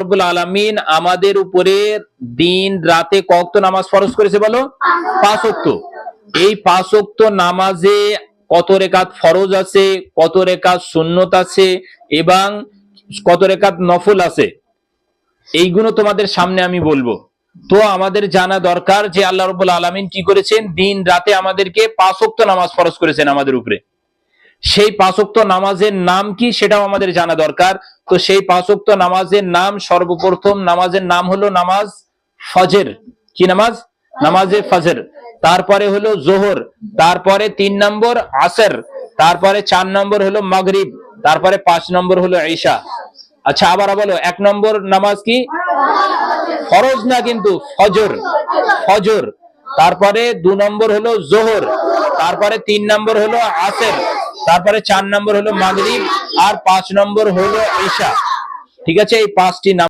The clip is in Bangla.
রব্বুল আলামিন আমাদের উপরে দিন রাতে কত নামাজ ফরজ করেছে বলো? 5 ওয়াক্ত। এই 5 ওয়াক্ত নামাজে কত রেকাত ফরজ আছে, কত রেকাত সুন্নত আছে এবং কত রেকাত নফল আছে, এইগুলো তোমাদের সামনে আমি বলবো। তো আমাদের জানা দরকার যে আল্লাহ রাব্বুল আলামিন কি করেছেন, দিন রাতে আমাদেরকে 5 ওয়াক্ত নামাজ ফরজ করেছেন আমাদের উপরে। সেই 5 ওয়াক্ত নামাজের নাম কি সেটাও আমাদের জানা দরকার। তো সেই 5 ওয়াক্ত নামাজের নাম, সর্বপ্রথম নামাজের নাম হলো নামাজ ফজর। কি নামাজ? নামাজে ফজর। তারপরে হলো জোহর, তারপরে 3 নম্বর আসর, তারপরে 4 নম্বর হলো মাগরিব, তারপরে 5 নম্বর হলো ঈশা। আচ্ছা আবার বলো, 1 নম্বর নামাজ কি? ফরজ না কিন্তু, ফজর। ফজর। তারপরে 2 নম্বর হলো জোহর, তারপরে 3 নম্বর হলো আসর, তারপরে 4 নম্বর হলো মাগরিব, আর 5 নম্বর হলো ঈশা। ঠিক আছে, এই 5টি নাম